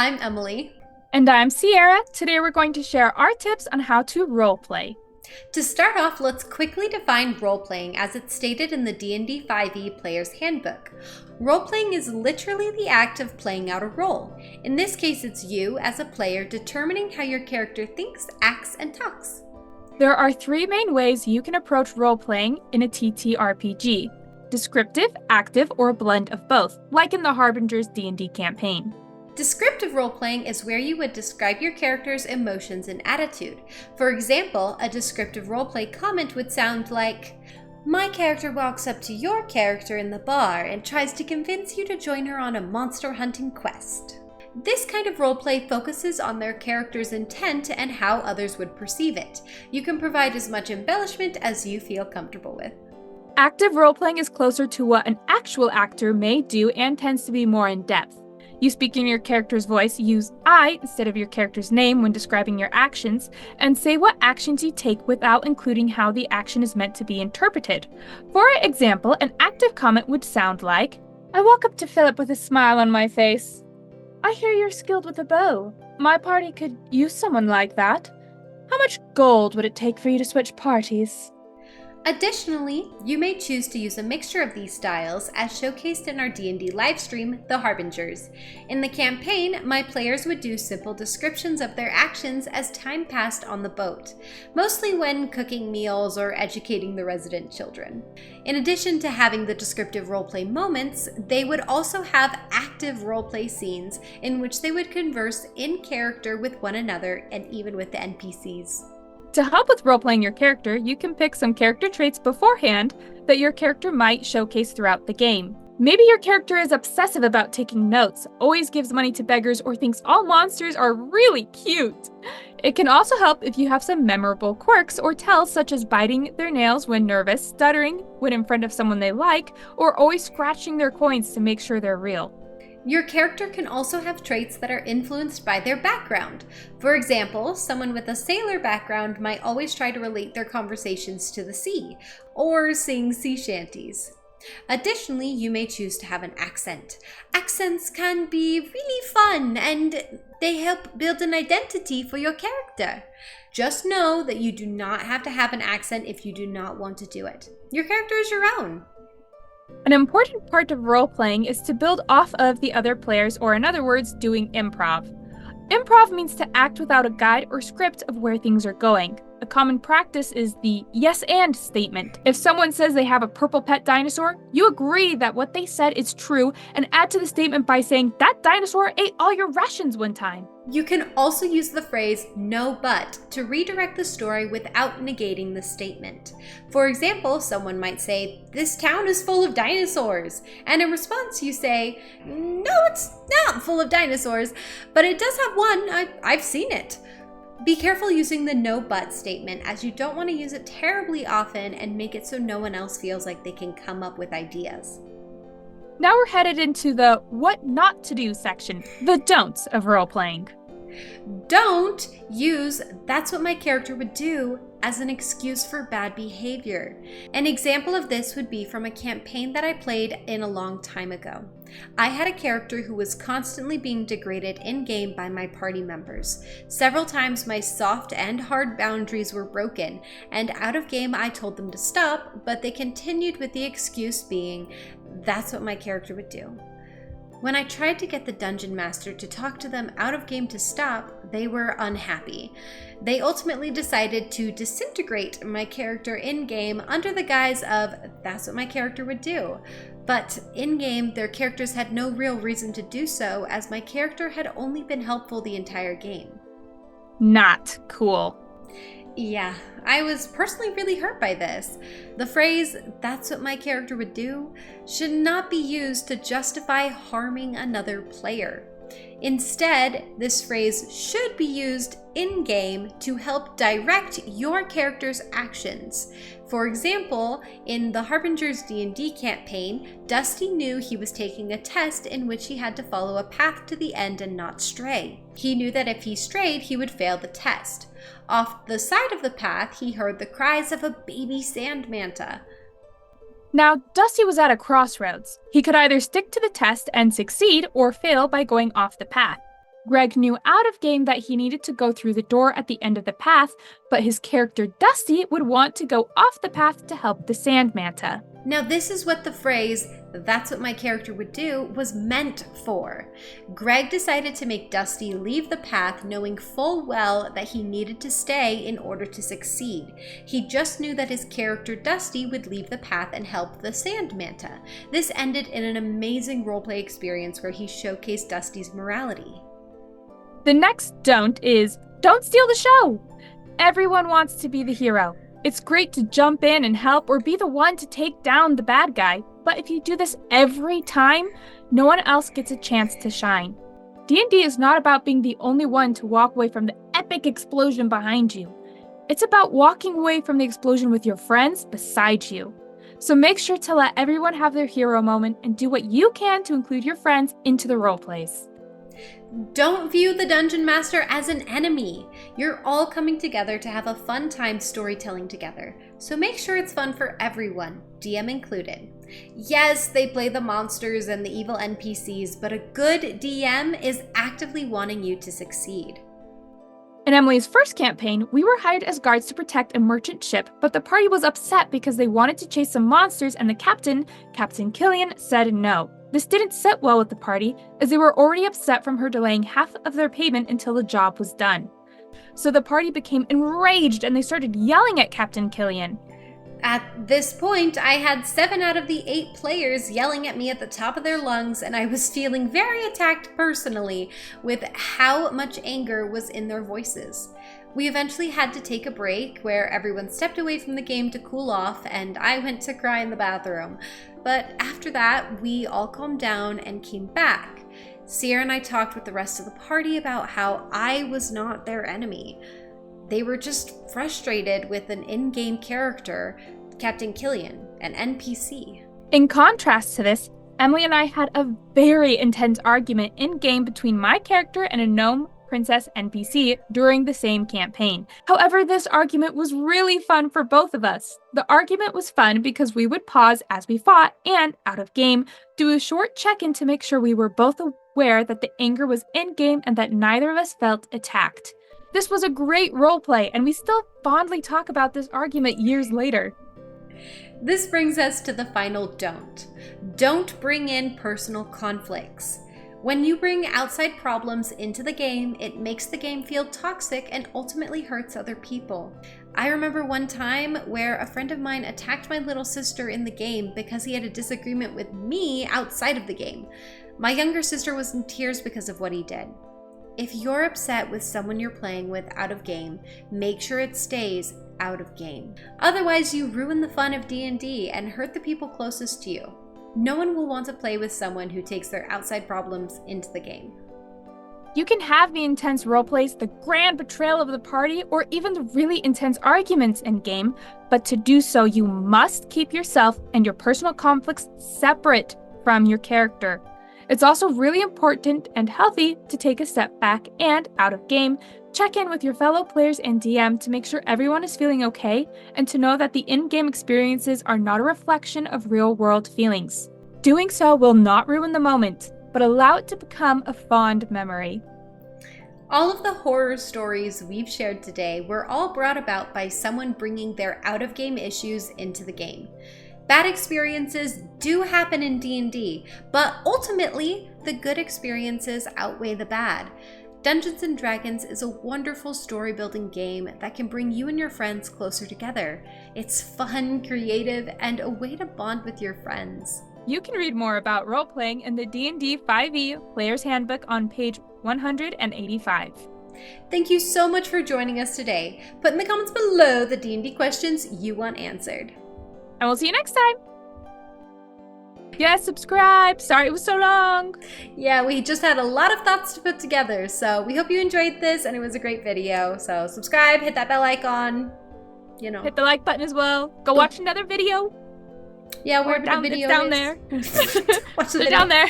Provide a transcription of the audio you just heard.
I'm Emily. And I'm Sierra. Today we're going to share our tips on how to roleplay. To start off, let's quickly define role-playing as it's stated in the D&D 5e Player's Handbook. Role-playing is literally the act of playing out a role. In this case, it's you, as a player, determining how your character thinks, acts, and talks. There are three main ways you can approach role-playing in a TTRPG: descriptive, active, or a blend of both, like in the Harbinger's D&D campaign. Descriptive role-playing is where you would describe your character's emotions and attitude. For example, a descriptive roleplay comment would sound like, "My character walks up to your character in the bar and tries to convince you to join her on a monster hunting quest." This kind of roleplay focuses on their character's intent and how others would perceive it. You can provide as much embellishment as you feel comfortable with. Active role-playing is closer to what an actual actor may do and tends to be more in-depth. You speak in your character's voice, use I instead of your character's name when describing your actions, and say what actions you take without including how the action is meant to be interpreted. For example, an active comment would sound like, "I walk up to Philip with a smile on my face. I hear you're skilled with a bow. My party could use someone like that. How much gold would it take for you to switch parties?" Additionally, you may choose to use a mixture of these styles as showcased in our D&D livestream, The Harbingers. In the campaign, my players would do simple descriptions of their actions as time passed on the boat, mostly when cooking meals or educating the resident children. In addition to having the descriptive roleplay moments, they would also have active roleplay scenes in which they would converse in character with one another and even with the NPCs. To help with role-playing your character, you can pick some character traits beforehand that your character might showcase throughout the game. Maybe your character is obsessive about taking notes, always gives money to beggars, or thinks all monsters are really cute. It can also help if you have some memorable quirks or tells, such as biting their nails when nervous, stuttering when in front of someone they like, or always scratching their coins to make sure they're real. Your character can also have traits that are influenced by their background. For example, someone with a sailor background might always try to relate their conversations to the sea, or sing sea shanties. Additionally, you may choose to have an accent. Accents can be really fun, and they help build an identity for your character. Just know that you do not have to have an accent if you do not want to do it. Your character is your own. An important part of role-playing is to build off of the other players, or in other words, doing improv. Improv means to act without a guide or script of where things are going. A common practice is the yes and statement. If someone says they have a purple pet dinosaur, you agree that what they said is true and add to the statement by saying, "That dinosaur ate all your rations one time." You can also use the phrase "no but" to redirect the story without negating the statement. For example, someone might say, "This town is full of dinosaurs," and in response you say, "No, it's not full of dinosaurs, but it does have one. I've seen it." Be careful using the "no but" statement, as you don't want to use it terribly often and make it so no one else feels like they can come up with ideas. Now we're headed into the what not to do section, the don'ts of role-playing. Don't use "that's what my character would do" as an excuse for bad behavior. An example of this would be from a campaign that I played in a long time ago. I had a character who was constantly being degraded in-game by my party members. Several times my soft and hard boundaries were broken, and out of game I told them to stop, but they continued with the excuse being, "That's what my character would do." When I tried to get the dungeon master to talk to them out of game to stop, they were unhappy. They ultimately decided to disintegrate my character in-game under the guise of "that's what my character would do." But in-game, their characters had no real reason to do so, as my character had only been helpful the entire game. Not cool. Yeah, I was personally really hurt by this. The phrase "that's what my character would do" should not be used to justify harming another player. Instead, this phrase should be used in-game to help direct your character's actions. For example, in the Harbinger's D&D campaign, Dusty knew he was taking a test in which he had to follow a path to the end and not stray. He knew that if he strayed, he would fail the test. Off the side of the path, he heard the cries of a baby sand manta. Now, Dusty was at a crossroads. He could either stick to the test and succeed, or fail by going off the path. Greg knew out of game that he needed to go through the door at the end of the path, but his character Dusty would want to go off the path to help the Sand Manta. Now this is what the phrase, "that's what my character would do," was meant for. Greg decided to make Dusty leave the path knowing full well that he needed to stay in order to succeed. He just knew that his character Dusty would leave the path and help the Sand Manta. This ended in an amazing roleplay experience where he showcased Dusty's morality. The next don't is, don't steal the show! Everyone wants to be the hero. It's great to jump in and help or be the one to take down the bad guy, but if you do this every time, no one else gets a chance to shine. D&D is not about being the only one to walk away from the epic explosion behind you. It's about walking away from the explosion with your friends beside you. So make sure to let everyone have their hero moment and do what you can to include your friends into the roleplays. Don't view the Dungeon Master as an enemy. You're all coming together to have a fun time storytelling together. So make sure it's fun for everyone, DM included. Yes, they play the monsters and the evil NPCs, but a good DM is actively wanting you to succeed. In Emily's first campaign, we were hired as guards to protect a merchant ship, but the party was upset because they wanted to chase some monsters and the captain, Captain Killian, said no. This didn't sit well with the party, as they were already upset from her delaying half of their payment until the job was done. So the party became enraged and they started yelling at Captain Killian. At this point, I had 7 out of the 8 players yelling at me at the top of their lungs, and I was feeling very attacked personally with how much anger was in their voices. We eventually had to take a break where everyone stepped away from the game to cool off, and I went to cry in the bathroom. But after that, we all calmed down and came back. Sierra and I talked with the rest of the party about how I was not their enemy. They were just frustrated with an in-game character, Captain Killian, an NPC. In contrast to this, Emily and I had a very intense argument in-game between my character and a gnome princess NPC during the same campaign. However, this argument was really fun for both of us. The argument was fun because we would pause as we fought and, out of game, do a short check-in to make sure we were both aware that the anger was in-game and that neither of us felt attacked. This was a great roleplay, and we still fondly talk about this argument years later. This brings us to the final don't. Don't bring in personal conflicts. When you bring outside problems into the game, it makes the game feel toxic and ultimately hurts other people. I remember one time where a friend of mine attacked my little sister in the game because he had a disagreement with me outside of the game. My younger sister was in tears because of what he did. If you're upset with someone you're playing with out of game, make sure it stays out of game. Otherwise, you ruin the fun of D&D and hurt the people closest to you. No one will want to play with someone who takes their outside problems into the game. You can have the intense roleplays, the grand betrayal of the party, or even the really intense arguments in game, but to do so, you must keep yourself and your personal conflicts separate from your character. It's also really important and healthy to take a step back and, out of game, check in with your fellow players and DM to make sure everyone is feeling okay and to know that the in-game experiences are not a reflection of real-world feelings. Doing so will not ruin the moment, but allow it to become a fond memory. All of the horror stories we've shared today were all brought about by someone bringing their out-of-game issues into the game. Bad experiences do happen in D&D, but ultimately, the good experiences outweigh the bad. Dungeons & Dragons is a wonderful story-building game that can bring you and your friends closer together. It's fun, creative, and a way to bond with your friends. You can read more about role-playing in the D&D 5e Player's Handbook on page 185. Thank you so much for joining us today. Put in the comments below the D&D questions you want answered. And we'll see you next time. Yes, subscribe. Sorry it was so long. Yeah, we just had a lot of thoughts to put together, so we hope you enjoyed this and it was a great video. So subscribe, hit that bell icon, Hit the like button as well. Go watch another video. Yeah, wherever the video is. It's down there. Watch the video. Down there.